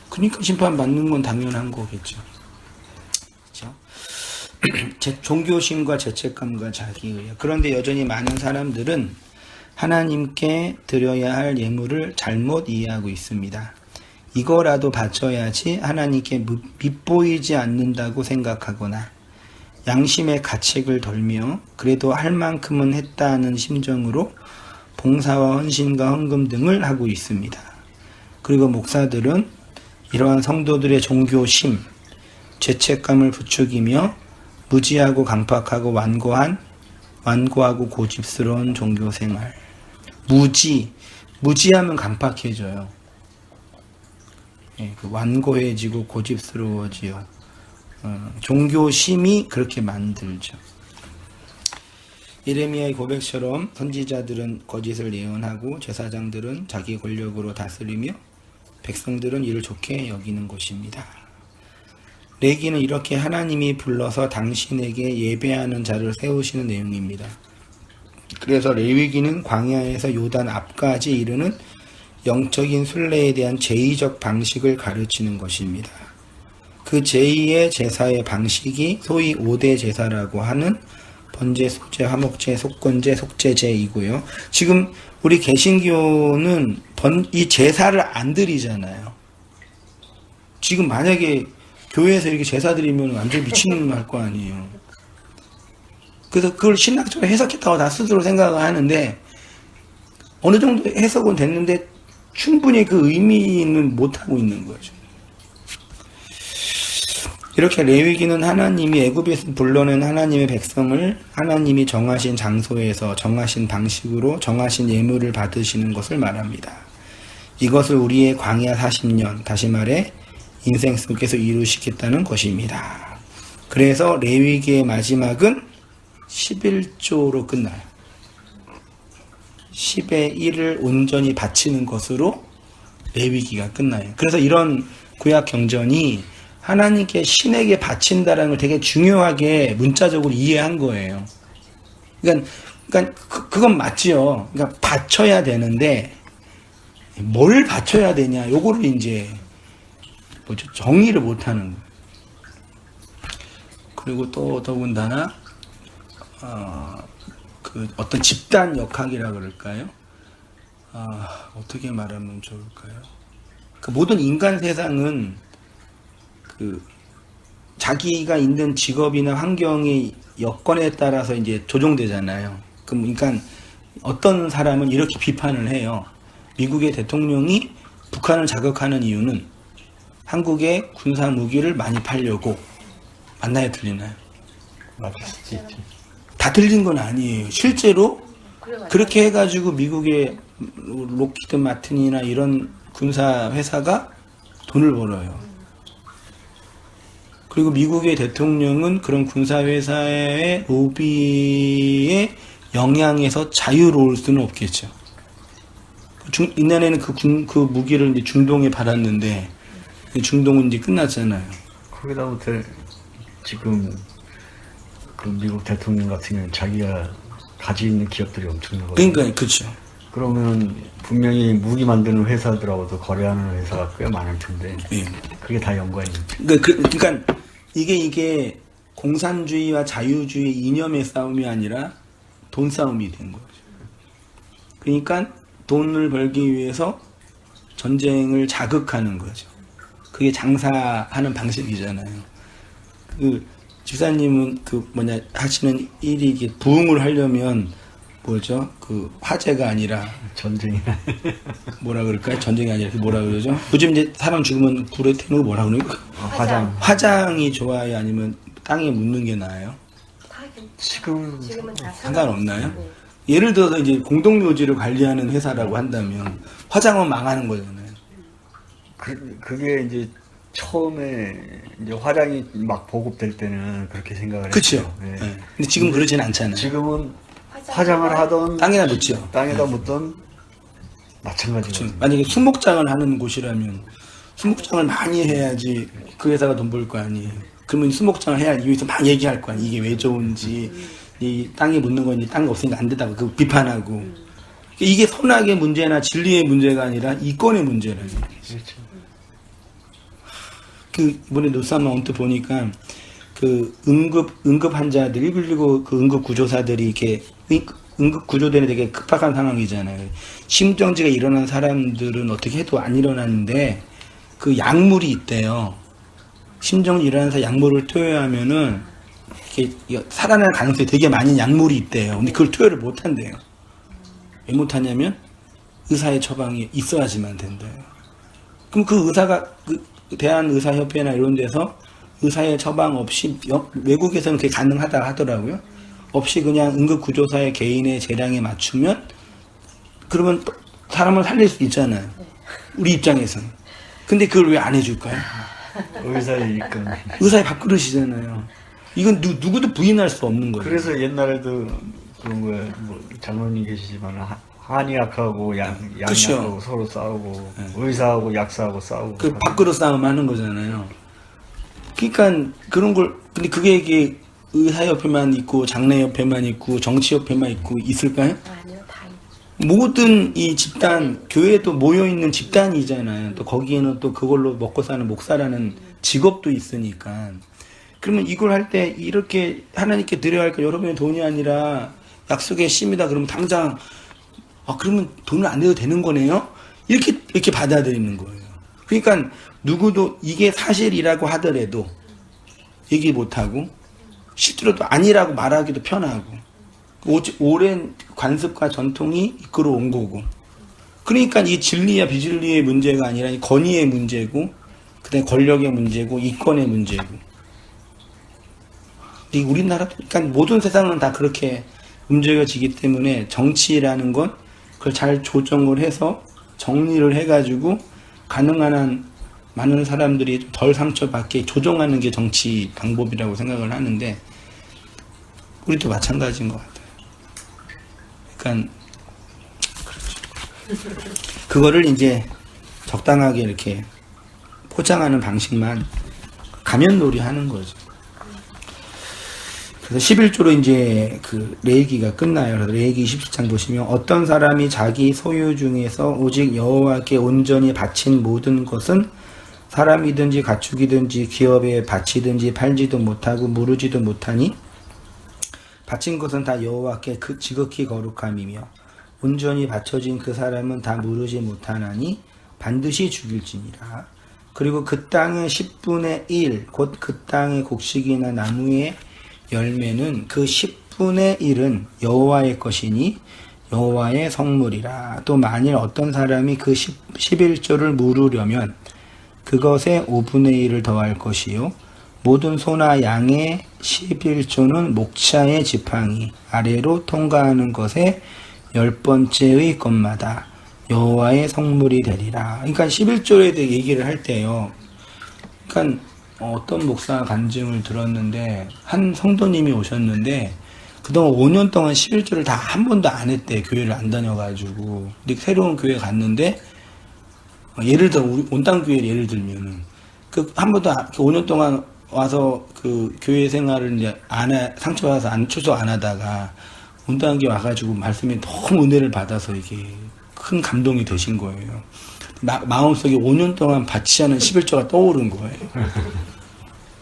그러니까 심판받는 건 당연한 거겠죠. 그렇죠? 종교심과 죄책감과 자기의회. 그런데 여전히 많은 사람들은 하나님께 드려야 할 예물을 잘못 이해하고 있습니다. 이거라도 바쳐야지 하나님께 밉보이지 않는다고 생각하거나 양심의 가책을 덜며 그래도 할 만큼은 했다는 심정으로 봉사와 헌신과 헌금 등을 하고 있습니다. 그리고 목사들은 이러한 성도들의 종교심, 죄책감을 부추기며 무지하고 강팍하고 완고하고 고집스러운 종교생활. 무지하면 강팍해져요. 완고해지고 고집스러워지요. 종교심이 그렇게 만들죠. 예레미야의 고백처럼 선지자들은 거짓을 예언하고 제사장들은 자기 권력으로 다스리며 백성들은 이를 좋게 여기는 것입니다. 레위기는 이렇게 하나님이 불러서 당신에게 예배하는 자를 세우시는 내용입니다. 그래서 레위기는 광야에서 요단 앞까지 이르는 영적인 순례에 대한 제의적 방식을 가르치는 것입니다. 그 제2의 제사의 방식이 소위 5대 제사라고 하는 번제, 속죄, 화목제, 속건제, 속죄제이고요. 지금 우리 개신교는 이 제사를 안 드리잖아요. 지금 만약에 교회에서 이렇게 제사 드리면 완전 미친놈 할 거 아니에요. 그래서 그걸 신학적으로 해석했다고 다 스스로 생각을 하는데 어느 정도 해석은 됐는데 충분히 그 의미는 못하고 있는 거죠. 이렇게 레위기는 하나님이 애굽에서 불러낸 하나님의 백성을 하나님이 정하신 장소에서 정하신 방식으로 정하신 예물을 받으시는 것을 말합니다. 이것을 우리의 광야 40년, 다시 말해 인생 속에서 이루시겠다는 것입니다. 그래서 레위기의 마지막은 11조로 끝나요. 10의 1을 온전히 바치는 것으로 레위기가 끝나요. 그래서 이런 구약 경전이 하나님께 신에게 바친다라는 걸 되게 중요하게 문자적으로 이해한 거예요. 그러니까 그건 맞지요. 그러니까 바쳐야 되는데 뭘 바쳐야 되냐, 요거를 이제 정의를 못하는 거예요. 그리고 또 더군다나 그 어떤 집단 역학이라 그럴까요? 어떻게 말하면 좋을까요? 그 모든 인간 세상은 그 자기가 있는 직업이나 환경의 여건에 따라서 이제 조종되잖아요. 그러니까 어떤 사람은 이렇게 비판을 해요. 미국의 대통령이 북한을 자극하는 이유는 한국에 군사 무기를 많이 팔려고. 맞나요, 틀리나요? 맞을 수도 있지. 다 틀린 건 아니에요. 실제로 그래 맞아요. 그렇게 해가지고 미국의 록히드 마틴이나 이런 군사 회사가 돈을 벌어요. 그리고 미국의 대통령은 그런 군사 회사의 로비의 영향에서 자유로울 수는 없겠죠. 옛날에는 그 무기를 이제 중동에 팔았는데 중동은 이제 끝났잖아요. 거기다부터 지금 그 미국 대통령 같은 경우는 자기가 가지고 있는 기업들이 엄청나거든요. 그러니까 그렇죠. 그러면 분명히 무기 만드는 회사들하고도 거래하는 회사가 꽤 많을 텐데 예. 그게 다 연관이 있죠. 그러니까 이게 공산주의와 자유주의 이념의 싸움이 아니라 돈 싸움이 된 거죠. 그러니까 돈을 벌기 위해서 전쟁을 자극하는 거죠. 그게 장사하는 방식이잖아요. 그 집사님은 하시는 일이 이게 부흥을 하려면 뭐죠? 그 화재가 아니라 전쟁이나 뭐라 그럴까요? 전쟁이 아니라 뭐라 그러죠? 요즘 이제 사람 죽으면 불에 태우고 뭐라 그러니까 화장. 화장이 좋아요? 아니면 땅에 묻는 게 나아요? 지금은 다 상관없나요? 네. 예를 들어서 이제 공동묘지를 관리하는 회사라고 한다면 화장은 망하는 거잖아요. 그게 이제 처음에 이제 화장이 막 보급될 때는 그렇게 생각을 그렇죠. 했죠. 예. 네. 근데 지금 그러진 않잖아요. 지금은 화장을 하던 땅에다 묻죠. 땅에다 묻던 마찬가지죠. 그렇죠. 만약에 수목장을 하는 곳이라면 수목장을 많이 해야지 그 회사가 돈 벌 거 아니에요. 그러면 수목장을 해야 여기서 막 얘기할 거 아니에요. 이게 왜 좋은지, 이 땅에 묻는 건 이제 땅이 없으니까 안 된다고 그 비판하고. 이게 선악의 문제나 진리의 문제가 아니라 이권의 문제라는 얘기죠. 그렇죠. 그 이번에 노사마 언뜻 보니까 그 응급 환자들 119 그 응급 구조사들이 이렇게 응급 구조되는 되게 급박한 상황이잖아요. 심정지가 일어난 사람들은 어떻게 해도 안 일어나는데 그 약물이 있대요. 심정지 일어나서 약물을 투여하면은 이렇게 살아날 가능성이 되게 많은 약물이 있대요. 근데 그걸 투여를 못 한대요. 왜 못 하냐면 의사의 처방이 있어야지만 된대요. 그럼 그 의사가 대한의사협회나 이런 데서 의사의 처방 없이 외국에서는 그게 가능하다 하더라고요. 없이 그냥 응급구조사의 개인의 재량에 맞추면 그러면 사람을 살릴 수 있잖아요. 우리 입장에서는. 근데 그걸 왜 안 해줄까요? 의사이니까. 의사의 밥그릇이잖아요. 이건 누구도 부인할 수 없는 거예요. 그래서 옛날에도 그런 거야. 뭐 장로님 계시지만 한의학하고 양약하고 서로 싸우고 의사하고 약사하고 싸우고. 그 밥그릇 싸움 하는 거잖아요. 그러니까 그런 걸 근데 그게 이게 의사협회만 있고 장례협회만 있고 정치협회만 있고 있을까요? 아니요, 다 모든 이 집단 교회도 모여 있는 집단이잖아요. 또 거기에는 또 그걸로 먹고 사는 목사라는 직업도 있으니까. 그러면 이걸 할 때 이렇게 하나님께 드려야 할 거 여러분의 돈이 아니라 약속의 심이다 그러면 당장 그러면 돈을 안 내도 되는 거네요? 이렇게 받아들이는 거예요. 그러니까 누구도 이게 사실이라고 하더라도 얘기 못하고 실제로도 아니라고 말하기도 편하고 오랜 관습과 전통이 이끌어온 거고 그러니까 이 진리와 비진리의 문제가 아니라 이 권위의 문제고 그다음에 권력의 문제고 이권의 문제고 우리나라도 그러니까 모든 세상은 다 그렇게 움직여지기 때문에 정치라는 건 그걸 잘 조정을 해서 정리를 해가지고 가능한 한 많은 사람들이 좀 덜 상처받게 조정하는 게 정치 방법이라고 생각을 하는데 우리도 마찬가지인 것 같아요. 그러니까 그렇죠. 그거를 이제 적당하게 이렇게 포장하는 방식만 가면놀이 하는 거죠. 그래서 11조로 이제 그 레위기가 끝나요. 그래서 레위기 27장 보시면 어떤 사람이 자기 소유 중에서 오직 여호와께 온전히 바친 모든 것은 사람이든지 가축이든지 기업에 바치든지 팔지도 못하고 무르지도 못하니 바친 것은 다 여호와께 그 지극히 거룩함이며 온전히 바쳐진 그 사람은 다 무르지 못하나니 반드시 죽일지니라. 그리고 그 땅의 10분의 1 곧 그 땅의 곡식이나 나무의 열매는 그 10분의 1은 여호와의 것이니 여호와의 성물이라. 또 만일 어떤 사람이 그 11조를 물으려면 그것에 5분의 1을 더할 것이요 모든 소나 양의 11조는 목자의 지팡이 아래로 통과하는 것에 10번째의 것마다 여호와의 성물이 되리라. 그러니까 11조에 대해 얘기를 할 때요. 그러니까 어떤 목사 간증을 들었는데 한 성도님이 오셨는데 그동안 5년 동안 11조를 다 한 번도 안 했대. 교회를 안 다녀가지고. 근데 새로운 교회 갔는데 예를 들어 우리 온땅교회 예를 들면은 그 한 번도 5년 동안 와서 그 교회 생활을 이제 상처받아서 추수 안 하다가 온땅교회 와가지고 말씀이 너무 은혜를 받아서 이게 큰 감동이 되신 거예요. 마음속에 5년 동안 받지 않은 11조가 떠오른 거예요.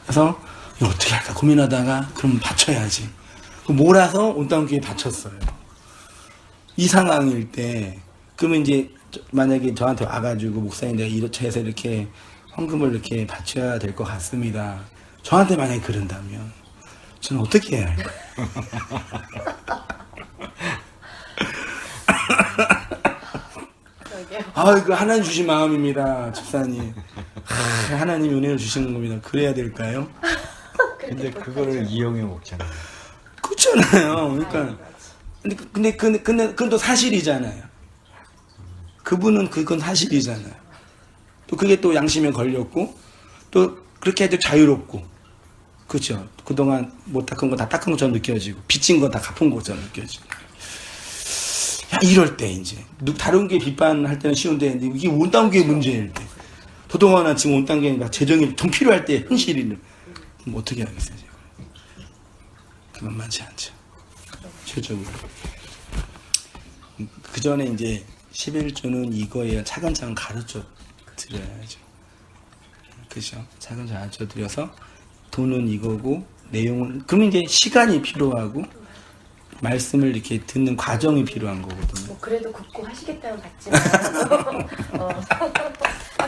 그래서 이거 어떻게 할까 고민하다가 그럼 바쳐야지. 몰아서 온땅교회에 바쳤어요. 이 상황일 때 그러면 이제 만약에 저한테 와가지고 목사님 내가 이렇게 해서 이렇게 헌금을 이렇게 바쳐야 될 것 같습니다. 저한테 만약에 그런다면 저는 어떻게 해야 할까요? 그 하나님 주신 마음입니다, 집사님. 하나님이 은혜를 주시는 겁니다. 그래야 될까요? 근데 그거를 이용해 먹잖아요. 그렇잖아요. 그러니까 근데 그건 또 사실이잖아요. 그분은 그건 사실이잖아요. 또 그게 또 양심에 걸렸고 또 그렇게 해도 자유롭고 그렇죠. 그동안 못 닦은 거 다 닦은 것처럼 느껴지고 빚진 거 다 갚은 것처럼 느껴지고. 야, 이럴 때 이제 다른 게 비판할 때는 쉬운데 이게 온땅 교회 문제일 때 그동안은 지금 온땅 교회가 재정이 좀 필요할 때 현실이는 그럼 어떻게 하겠어요? 제가? 그 만만치 않죠. 최적으로. 그 전에 이제 11조는 이거예요. 차근차근 가르쳐 드려야죠. 그죠? 차근차근 가르쳐 드려서 돈은 이거고 내용은 그러면 이제 시간이 필요하고 말씀을 이렇게 듣는 과정이 필요한 거거든요. 뭐 그래도 굽고 하시겠다는 같지만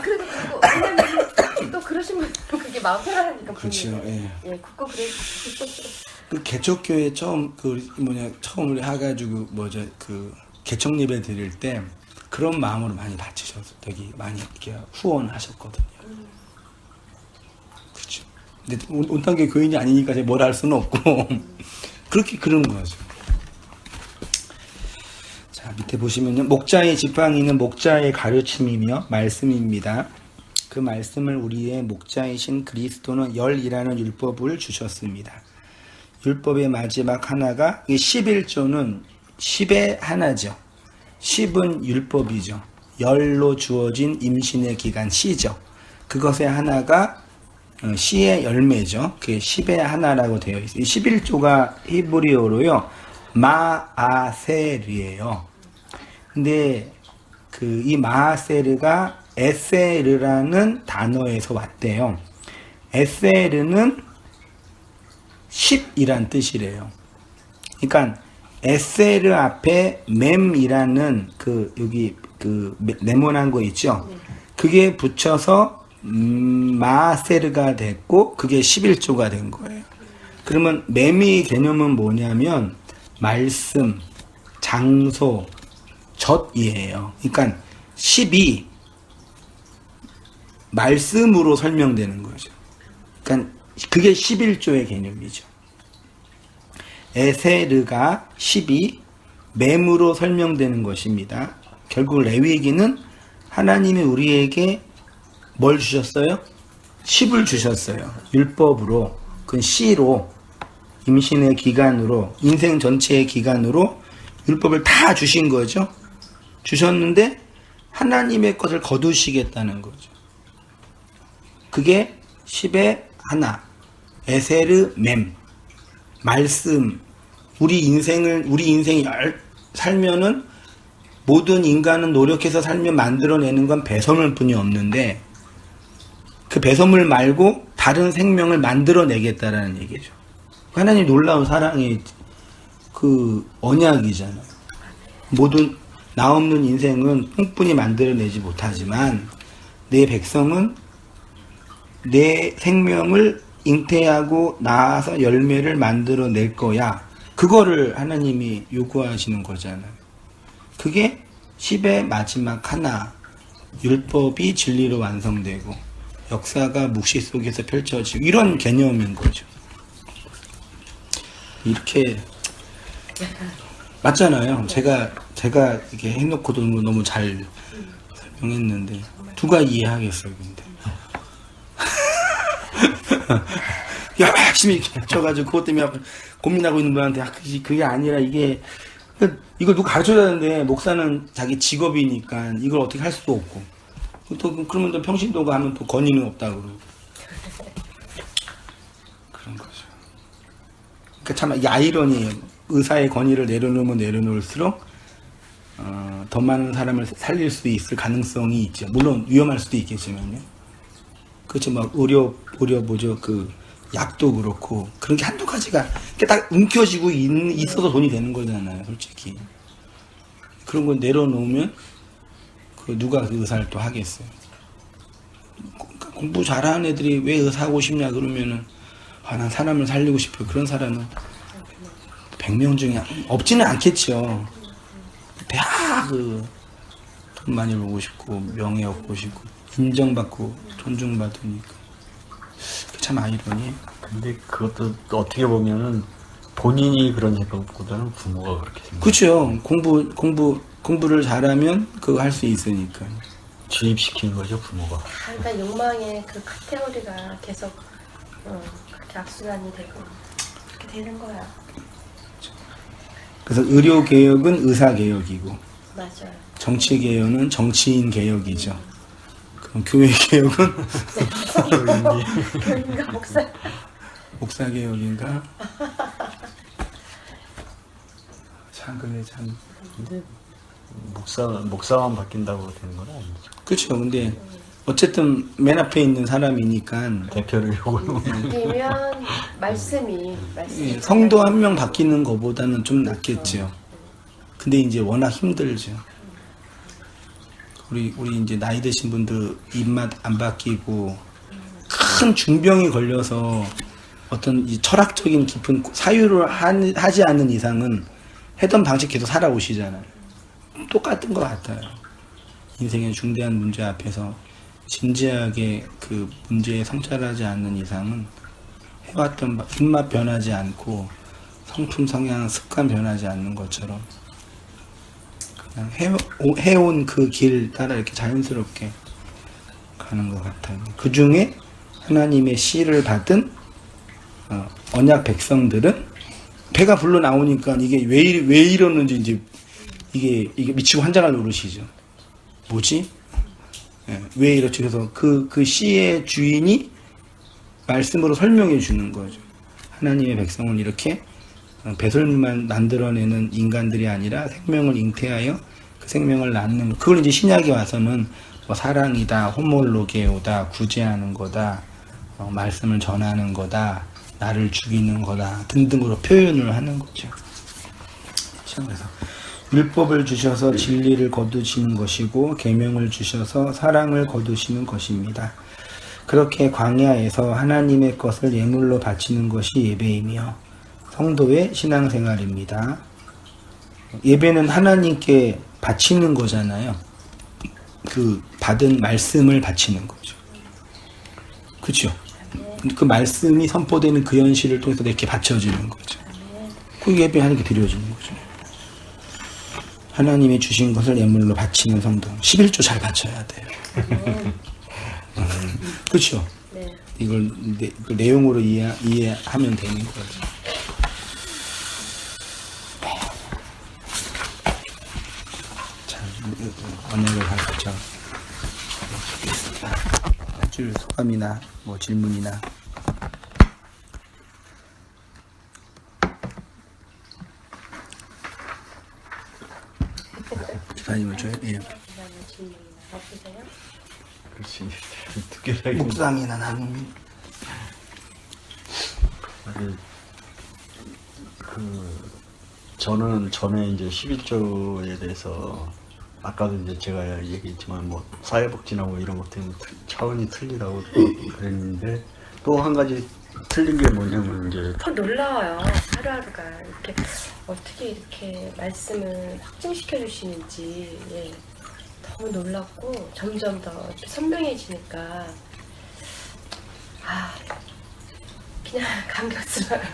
그래도 굽고 왜냐면 또 그러신 분 그게 마음 편하니까 그렇죠. 예. 예, 굽고 그래. 그 개척교회 처음 처음 우리 해가지고 그 개척 예배 드릴 때 그런 마음으로 많이 바치셔서 되게 많이 이렇게 후원하셨거든요. 그렇죠. 근데 온땅교회 교인이 아니니까 제가 뭐라 할 수는 없고 그렇게 그런 거죠. 자, 밑에 보시면요. 목자의 지팡이는 목자의 가르침이며 말씀입니다. 그 말씀을 우리의 목자이신 그리스도는 열이라는 율법을 주셨습니다. 율법의 마지막 하나가 11조는 10의 하나죠. 10은 율법이죠. 열로 주어진 임신의 기간 시죠. 그것의 하나가 시의 열매죠. 그게 10의 하나라고 되어 있어요. 11조가 히브리어로요. 마아셀이에요. 근데 이 마아셀가 에세르라는 단어에서 왔대요. 에세르는 10이란 뜻이래요. 그러니까 에세르 앞에 mem이라는 여기 네모난 거 있죠. 그게 붙여서 마세르가 됐고 그게 11조가 된 거예요. 그러면 mem의 개념은 뭐냐면 말씀, 장소, 젖이에요. 그러니까 10이 말씀으로 설명되는 거죠. 그러니까 그게 11조의 개념이죠. 에세르가 10이 맴으로 설명되는 것입니다. 결국 레위기는 하나님이 우리에게 뭘 주셨어요? 10을 주셨어요. 율법으로, 그 시로, 임신의 기간으로, 인생 전체의 기간으로 율법을 다 주신 거죠. 주셨는데 하나님의 것을 거두시겠다는 거죠. 그게 10의 하나, 에세르 맴, 말씀. 우리 인생이 살면은 모든 인간은 노력해서 살며 만들어내는 건 배설물 뿐이 없는데 그 배설물 말고 다른 생명을 만들어내겠다라는 얘기죠. 하나님 놀라운 사랑이 그 언약이잖아요. 모든 나 없는 인생은 뿐뿐히 만들어내지 못하지만 내 백성은 내 생명을 잉태하고 나아서 열매를 만들어낼 거야. 그거를 하나님이 요구하시는 거잖아요. 그게 10의 마지막 하나, 율법이 진리로 완성되고 역사가 묵시 속에서 펼쳐지고 이런 개념인 거죠. 이렇게 맞잖아요. 제가 이렇게 해놓고도 너무 잘 설명했는데 누가 이해하겠어요, 근데. 열심히 가르쳐가지고 그것 때문에 고민하고 있는 분한테 그게 아니라 이걸 누가 가르쳐야 되는데 목사는 자기 직업이니까 이걸 어떻게 할 수도 없고 또 그러면 또 평신도가 하면 또 권위는 없다고 그러고 그런 거죠. 그러니까 참 이게 아이러니예요. 의사의 권위를 내려놓으면 내려놓을수록 더 많은 사람을 살릴 수 있을 가능성이 있죠. 물론 위험할 수도 있겠지만요. 그렇죠. 막 뭐죠 그 약도 그렇고 그런 게 한두 가지가 딱 움켜쥐고 있어서 돈이 되는 거잖아요, 솔직히. 그런 걸 내려놓으면 그 누가 그 의사를 또 하겠어요. 공부 잘하는 애들이 왜 의사 하고 싶냐 그러면은 난 사람을 살리고 싶어요. 그런 사람은 100명 중에 없지는 않겠죠. 대학 돈 많이 벌고 싶고 명예 얻고 싶고 인정받고 존중받으니까 참 아이러니. 근데 그것도 또 어떻게 보면은 본인이 그런 생각보다는 부모가 그렇게 생각. 그렇죠. 공부를 잘하면 그거 할 수 있으니까. 주입시키는 거죠, 부모가. 그러니까 욕망의 그 카테고리가 계속 그렇게 악순환이 되고 그렇게 되는 거야. 그래서 의료 개혁은 의사 개혁이고, 맞아요. 정치 개혁은 정치인 개혁이죠. 그럼 교회 개혁은 교인가 목사. 목사 개혁인가? 참 근데 참 근데 목사만 바뀐다고 되는 건 아니죠. 그렇죠. 근데 어쨌든 맨 앞에 있는 사람이니까 대표를 요구하는. 바뀌면 말씀이 성도 한 명 바뀌는 것보다는 좀 낫겠죠. 근데 이제 워낙 힘들죠. 우리 이제 나이 드신 분들 입맛 안 바뀌고 큰 중병이 걸려서 어떤 이 철학적인 깊은 사유를 하지 않는 이상은 해던 방식 계속 살아오시잖아요. 똑같은 것 같아요. 인생의 중대한 문제 앞에서 진지하게 그 문제에 성찰하지 않는 이상은 해왔던 입맛 변하지 않고 성품 성향 습관 변하지 않는 것처럼 그냥 해온 그 길 따라 이렇게 자연스럽게 가는 것 같아요. 그 중에 하나님의 씨를 받은 언약 백성들은 배가 불러 나오니까 이게 왜 이러는지 이제 이게 미치고 환장할 노릇이죠. 뭐지? 왜 이렇지? 그래서 그 씨의 주인이 말씀으로 설명해 주는 거죠. 하나님의 백성은 이렇게 배설물만 만들어내는 인간들이 아니라 생명을 잉태하여 그 생명을 낳는 것. 그걸 이제 신약에 와서는 뭐 사랑이다, 호몰로게오다, 구제하는 거다, 말씀을 전하는 거다, 나를 죽이는 거다 등등으로 표현을 하는 거죠. 그래서 율법을 주셔서 진리를 거두시는 것이고 계명을 주셔서 사랑을 거두시는 것입니다. 그렇게 광야에서 하나님의 것을 예물로 바치는 것이 예배이며 성도의 신앙생활입니다. 예배는 하나님께 바치는 거잖아요. 그 받은 말씀을 바치는 거죠. 그렇죠? 그 말씀이 선포되는 그 현실을 통해서 이렇게 바쳐지는 거죠. 그 예배 하나님께 드려지는 거죠. 하나님이 주신 것을 예물로 바치는 성도. 11조 잘 바쳐야 돼요. 그렇죠? 네. 이걸 내용으로 이해하면 되는 거죠. 자, 언약을 가르쳐 줄 소감이나 뭐 질문이나. 목사님을 줘요? 예. 그렇지. 특별하게. 묵상이나 나눔이. 저는 전에 이제 11조에 대해서 아까도 이제 제가 얘기했지만 뭐 사회복지나 뭐 이런 것 때문에 차원이 틀리다고 그랬는데 또 한 가지 틀린 게 뭐냐면 이제 더 놀라워요. 하루하루가 이렇게 어떻게 이렇게 말씀을 확증시켜 주시는지 예. 너무 놀랍고 점점 더 이렇게 선명해지니까 그냥 감격스러워요.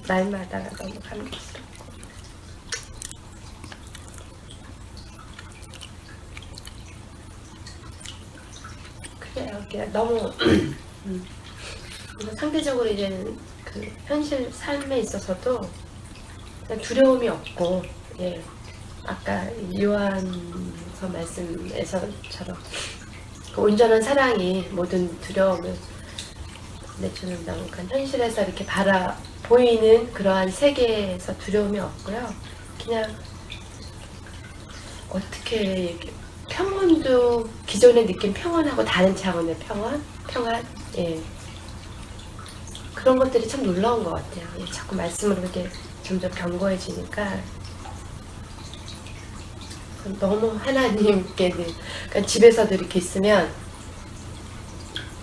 날마다가 너무 감격스럽고 그래요. 그냥 너무 상대적으로 이제는 그 현실 삶에 있어서도 그냥 두려움이 없고 예. 아까 요한서 말씀에서처럼 그 온전한 사랑이 모든 두려움을 내쫓는다고 그러니까 현실에서 이렇게 보이는 그러한 세계에서 두려움이 없고요. 그냥 어떻게 이렇게 평온도 기존에 느낀 평온하고 다른 차원의 평안, 예. 그런 것들이 참 놀라운 것 같아요. 예. 자꾸 말씀으로 이렇게 점점 견고해지니까 너무 하나님께 그러니까 집에서도 이렇게 있으면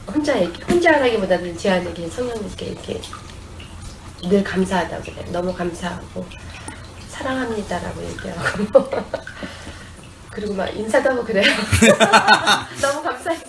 혼자 하기보다는 제 안에 성령님께 이렇게 늘 감사하다고 그래요. 너무 감사하고 사랑합니다라고 얘기하고 그리고 막 인사도 하고 그래요. 너무 감사해요.